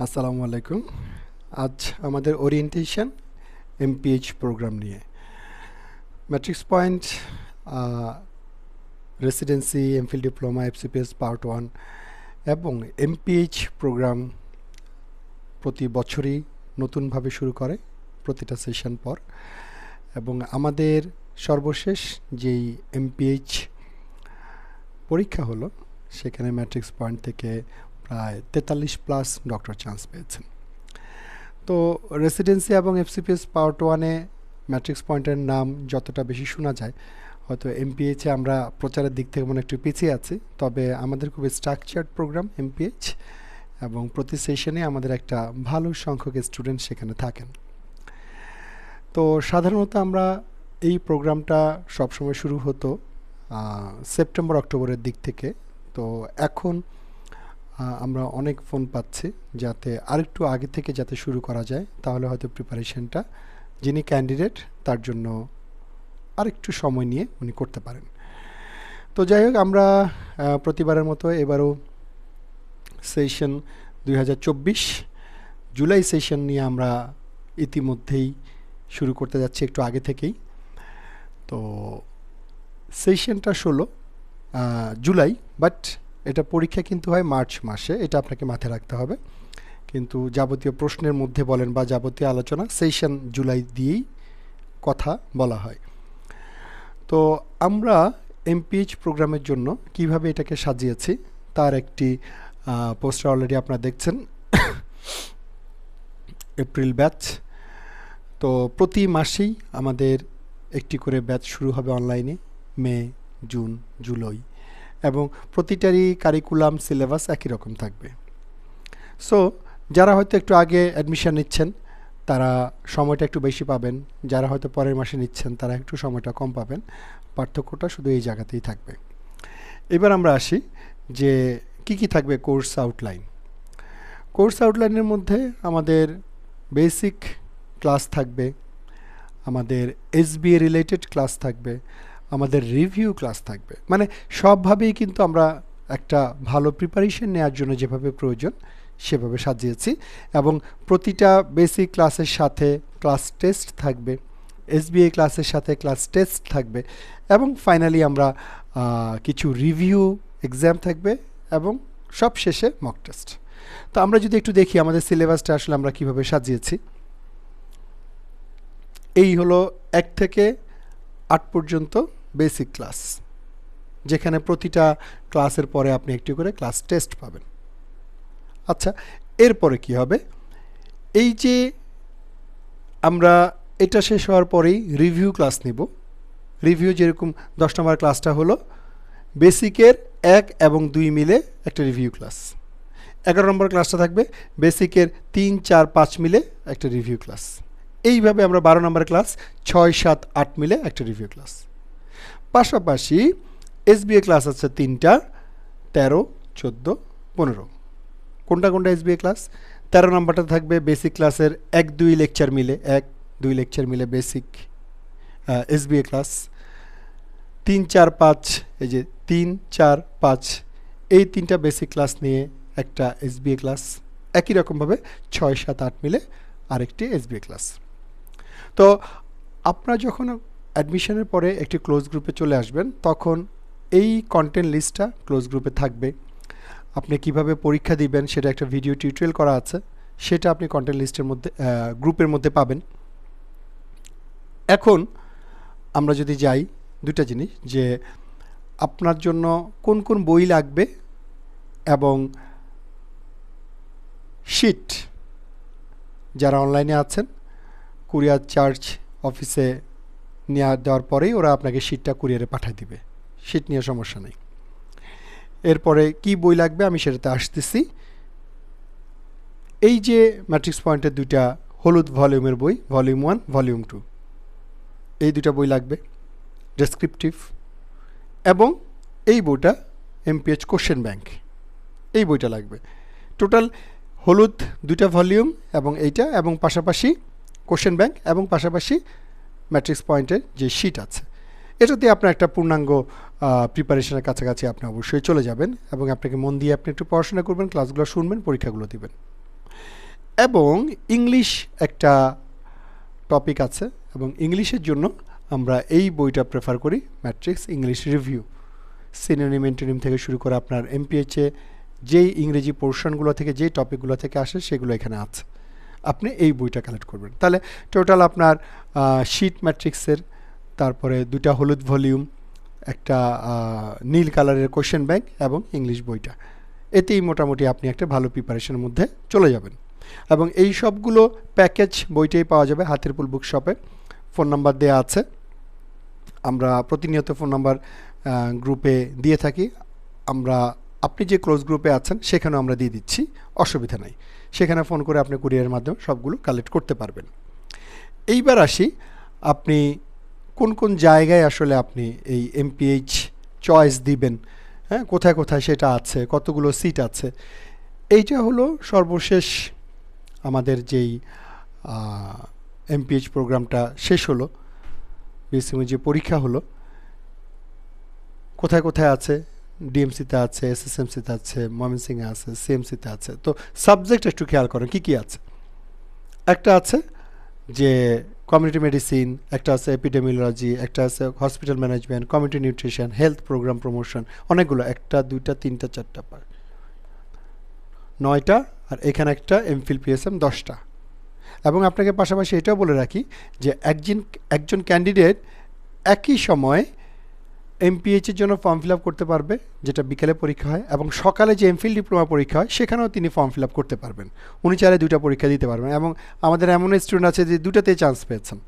আসসালামু আলাইকুম। আজ আমাদের ওরিয়েন্টেশন এমপিএইচ প্রোগ্রাম নিয়ে matrix point, residency, MPhil diploma, FCPS part 1 এবং এমপিএইচ প্রোগ্রাম প্রতি বছরই নতুনভাবে শুরু করে প্রতিটা সেশন পর। এবং আমাদের সর্বশেষ যেই এমপিএইচ পরীক্ষা হলো সেখানে ম্যাট্রিক্স পয়েন্ট থেকে প্রায় 43+ ডক্টর চান্স পেয়েছেন। তো রেসিডেন্সি এবং এফসিপিএস পার্ট 1-এ ম্যাট্রিক্স পয়েন্টের নাম যতটা বেশি শোনা যায়, হয়তো এমপিএইচে আমরা প্রচারের দিক থেকে মনে একটু পিছিয়ে আছি, তবে আমাদের খুবই স্ট্রাকচার্ড প্রোগ্রাম এমপিএইচ এবং প্রতি সেশনে আমাদের একটা ভালো সংখ্যক স্টুডেন্ট সেখানে থাকেন। তো সাধারণত আমরা এই প্রোগ্রামটা সবসময় শুরু হতো সেপ্টেম্বর অক্টোবরের দিক থেকে। তো এখন আমরা অনেক ফোন পাচ্ছি যাতে আরেকটু আগে থেকে যাতে শুরু করা যায়, তাহলে হয়তো প্রিপারেশনটা যিনি ক্যান্ডিডেট তার জন্য আরেকটু সময় নিয়ে উনি করতে পারেন। তো যাই হোক, আমরা প্রতিবারের মতো এবারও সেশন 2024 জুলাই সেশন নিয়ে আমরা ইতিমধ্যেই শুরু করতে যাচ্ছি একটু আগে থেকেই। তো সেশনটা 16 জুলাই, বাট এটা পরীক্ষা কিন্তু হয় মার্চ মাসে, এটা আপনাকে মাথায় রাখতে হবে। কিন্তু যাবতীয় প্রশ্নের মধ্যে বলেন বা যাবতীয় আলোচনা সেশন জুলাই দিয়েই কথা বলা হয়। তো আমরা এমপিএইচ প্রোগ্রামের জন্য কিভাবে এটাকে সাজিয়েছি তার একটি পোস্টার অলরেডি আপনারা দেখছেন। April batch. তো প্রতি মাসেই আমাদের একটি করে ব্যাচ শুরু হবে অনলাইনে, মে, জুন, জুলাই, এবং প্রতিটারই কারিকুলাম সিলেবাস একই রকম থাকবে। সো যারা হয়তো একটু আগে অ্যাডমিশন নিচ্ছেন তারা সময়টা একটু বেশি পাবেন, যারা হয়তো পরের মাসে নিচ্ছেন তারা একটু সময়টা কম পাবেন। পার্থক্যটা শুধু এই জায়গাতেই থাকবে। এবার আমরা আসি যে কি থাকবে কোর্স আউটলাইন। কোর্স আউটলাইনের মধ্যে আমাদের বেসিক ক্লাস থাকবে, আমাদের এসবিএ রিলেটেড ক্লাস থাকবে, আমাদের রিভিউ ক্লাস থাকবে। মানে সবভাবেই কিন্তু আমরা একটা ভালো প্রিপারেশন নেওয়ার জন্য যেভাবে প্রয়োজন সেভাবে সাজিয়েছি। এবং প্রতিটা বেসিক ক্লাসের সাথে ক্লাস টেস্ট থাকবে, এসবিএ ক্লাসের সাথে ক্লাস টেস্ট থাকবে, এবং ফাইনালি আমরা কিছু রিভিউ এক্সাম থাকবে এবং সব শেষে মক টেস্ট। তো আমরা যদি একটু দেখি আমাদের সিলেবাসটা আসলে আমরা কিভাবে সাজিয়েছি। এই হলো 1 থেকে 8 পর্যন্ত বেসিক ক্লাস, যেখানে প্রতিটা ক্লাসের পরে আপনি একটি করে ক্লাস টেস্ট পাবেন। আচ্ছা, এরপরে কি হবে? এই যে আমরা এটা শেষ হওয়ার পরেই রিভিউ ক্লাস নিব। রিভিউ যেরকম 10 নম্বর ক্লাসটা হলো বেসিকের 1 এবং 2 মিলে একটা রিভিউ ক্লাস। 11 নম্বর ক্লাসটা থাকবে বেসিকের 3, 4, 5 মিলে একটা রিভিউ ক্লাস। এইভাবে আমরা 12 নম্বর ক্লাস 6, 7, 8 মিলে একটা রিভিউ ক্লাস। পাশাপাশি এসবিএ ক্লাস আছে 3টা, 13, 14, 15। কোনটা এসবিএ ক্লাস? 13 নম্বরটা থাকবে বেসিক ক্লাসের 1-2 লেকচার মিলে, 1-2 লেকচার মিলে বেসিক এসবিএ ক্লাস। 3, 4, 5, এই যে 3, 4, 5 এই 3টা বেসিক ক্লাস নিয়ে একটা এসবিএ ক্লাস। একই রকমভাবে 6, 7, 8 মিলে আরেকটি এসবিএ ক্লাস। তো আপনারা যখন অ্যাডমিশনের পরে একটি ক্লোজ গ্রুপে চলে আসবেন তখন এই কন্টেন্ট লিস্টটা ক্লোজ গ্রুপে থাকবে। আপনি কিভাবে পরীক্ষা দিবেন সেটা একটা ভিডিও টিউটোরিয়াল করা আছে, সেটা আপনি কন্টেন্ট লিস্টের মধ্যে গ্রুপের মধ্যে পাবেন। এখন আমরা যদি যাই দুটা জিনিস, যে আপনার জন্য কোন কোন বই লাগবে এবং শিট যারা অনলাইনে আছেন কুরিয়ার চার্জ অফিসে নিয়ে দেওয়ার পরেই ওরা আপনাকে শিটটা কুরিয়ারে পাঠিয়ে দিবে, শিট নিয়ে সমস্যা নেই। এরপরে কি বই লাগবে আমি সেটাতে আসতেছি। এই যে ম্যাট্রিক্স পয়েন্টের 2টা হলুদ ভলিউমের বই, ভলিউম 1, ভলিউম 2, এই 2টা বই লাগবে, ডেসক্রিপটিভ। এবং এই বইটা এমপিএইচ কোশ্চেন ব্যাংক, এই বইটা লাগবে। টোটাল হলুদ 2টা ভলিউম এবং এইটা, এবং পাশাপাশি কোশ্চেন ব্যাংক, এবং পাশাপাশি ম্যাট্রিক্স পয়েন্টের যে শিট আছে। এটাতে আপনার একটা পূর্ণাঙ্গ প্রিপারেশনের কাছাকাছি আপনি অবশ্যই চলে যাবেন, এবং আপনাকে মন দিয়ে আপনি একটু পড়াশোনা করবেন, ক্লাসগুলো শুনবেন, পরীক্ষাগুলো দিবেন। এবং ইংলিশ একটা টপিক আছে, এবং ইংলিশের জন্য আমরা এই বইটা প্রেফার করি, matrix English review. Synonym antonym থেকে শুরু করে আপনার এমপিএইচে যেই ইংরেজি পোর্শনগুলো থেকে যেই টপিকগুলো থেকে আসে সেগুলো এখানে আছে, আপনি এই বইটা কালেক্ট করবেন। তাহলে টোটাল আপনার শীট ম্যাট্রিক্সের, তারপরে 2টা হলুদ ভলিউম, একটা নীল কালারের কোশ্চেন ব্যাংক এবং ইংলিশ বইটা, এতেই মোটামুটি আপনি একটা ভালো প্রিপারেশনের মধ্যে চলে যাবেন। এবং এই সবগুলো প্যাকেজ বইটাই পাওয়া যাবে হাতের পুল বুক শপে। ফোন নাম্বার দেওয়া আছে, আমরা প্রতিনিয়ত ফোন নাম্বার গ্রুপে দিয়ে থাকি। আপনি যে ক্লোজ গ্রুপে আছেন সেখানেও আমরা দিয়ে দিচ্ছি, অসুবিধা নাই। সেখানে ফোন করে আপনি কুরিয়ারের মাধ্যমে সবগুলো কালেক্ট করতে পারবেন। এইবার আসি, আপনি কোন কোন জায়গায় আসলে আপনি এই এমপিএইচ চয়েস দিবেন, হ্যাঁ, কোথায় কোথায় সেটা আছে, কতগুলো সিট আছে। এইটা হলো সর্বশেষ আমাদের যেই এমপিএইচ প্রোগ্রামটা শেষ হলো, বিএসসিমে যে পরীক্ষা হলো, কোথায় কোথায় আছে, ডিএমসিতে আছে, এসএসএমসিতে আছে, ময়মনসিংহে আছে, সিএমসিতে আছে। তো সাবজেক্ট একটু খেয়াল করেন কী কী আছে। একটা আছে যে কমিউনিটি মেডিসিন, একটা আছে এপিডেমিওলজি, একটা আছে hospital management, community nutrition, health program promotion, অনেকগুলো, 1টা 2টা 3টা 4টা 9টা, আর এখানে একটা এমফিল পিএসএম 10টা। এবং আপনাকে পাশাপাশি এটাও বলে রাখি যে একজন ক্যান্ডিডেট একই সময়ে এমপিএইচের জন্য ফর্ম ফিল আপ করতে পারবে, যেটা বিকেলে পরীক্ষা হয়, এবং সকালে যে এমফিল ডিপ্লোমা পরীক্ষা হয় সেখানেও তিনি ফর্ম ফিল আপ করতে পারবেন। উনি চাইলে 2টা পরীক্ষা দিতে পারবেন, এবং আমাদের এমন স্টুডেন্ট আছে যে 2টাতেই চান্স পেয়েছেন।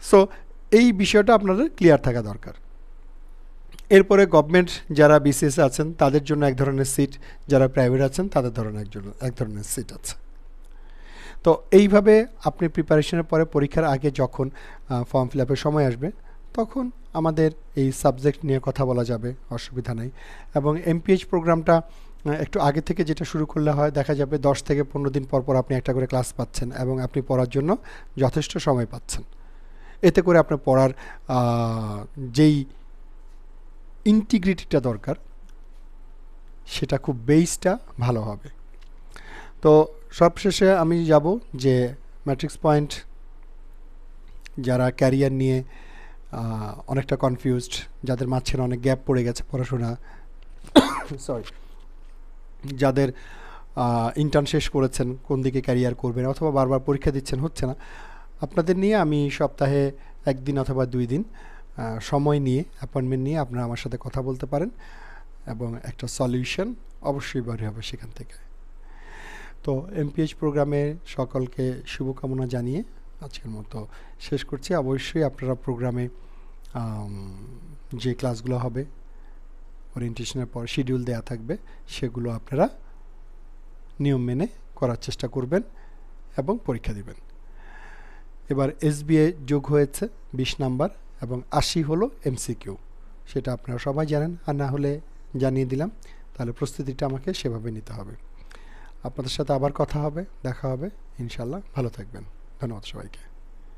সো এই বিষয়টা আপনাদের ক্লিয়ার থাকা দরকার। এরপরে গভর্নমেন্ট যারা বিসিএস আছেন তাদের জন্য এক ধরনের সিট, যারা প্রাইভেট আছেন তাদের এক ধরনের সিট আছে। তো এইভাবে আপনি প্রিপারেশনের পরে পরীক্ষার আগে যখন ফর্ম ফিল আপের সময় আসবে তখন আমাদের এই সাবজেক্ট নিয়ে কথা বলা যাবে, অসুবিধা নেই। এবং এমপিএইচ প্রোগ্রামটা একটু আগে থেকে যেটা শুরু করলে হয়, দেখা যাবে 10 থেকে 15 দিন পর পর আপনি একটা করে ক্লাস পাচ্ছেন এবং আপনি পড়ার জন্য যথেষ্ট সময় পাচ্ছেন। এতে করে আপনার পড়ার যেই ইন্টিগ্রিটিটা দরকার সেটা খুব বেসটা ভালো হবে। তো সবশেষে আমি যাব যে ম্যাট্রিক্স পয়েন্ট যারা ক্যারিয়ার নিয়ে অনেকটা কনফিউজড, যাদের মাঝখানে অনেক গ্যাপ পড়ে গেছে পড়াশোনা, সরি, যাদের ইন্টার্ন শেষ করেছেন, কোন দিকে ক্যারিয়ার করবেন, অথবা বারবার পরীক্ষা দিচ্ছেন হচ্ছে না, আপনাদের নিয়ে আমি সপ্তাহে 1 দিন অথবা 2 দিন সময় নিয়ে অ্যাপয়েন্টমেন্ট নিয়ে আপনারা আমার সাথে কথা বলতে পারেন, এবং একটা সলিউশন অবশ্যই বের হবে সেখান থেকে। তো এমপিএইচ প্রোগ্রামে সকলকে শুভকামনা জানিয়ে আজকের মতো শেষ করছি। অবশ্যই আপনারা প্রোগ্রামে যে ক্লাসগুলো হবে ওরিয়েন্টেশনের পর শিডিউল দেওয়া থাকবে, সেগুলো আপনারা নিয়ম মেনে করার চেষ্টা করবেন এবং পরীক্ষা দিবেন। এবার এসবিএ যোগ হয়েছে 20 নাম্বার এবং 80 হলো এমসিকিউ, সেটা আপনারা সবাই জানেন, আর না হলে জানিয়ে দিলাম। তাহলে প্রস্তুতিটা আমাকে সেভাবে নিতে হবে। আপনাদের সাথে আবার কথা হবে, দেখা হবে ইনশাল্লাহ। ভালো থাকবেন, ধন্যবাদ সবাইকে।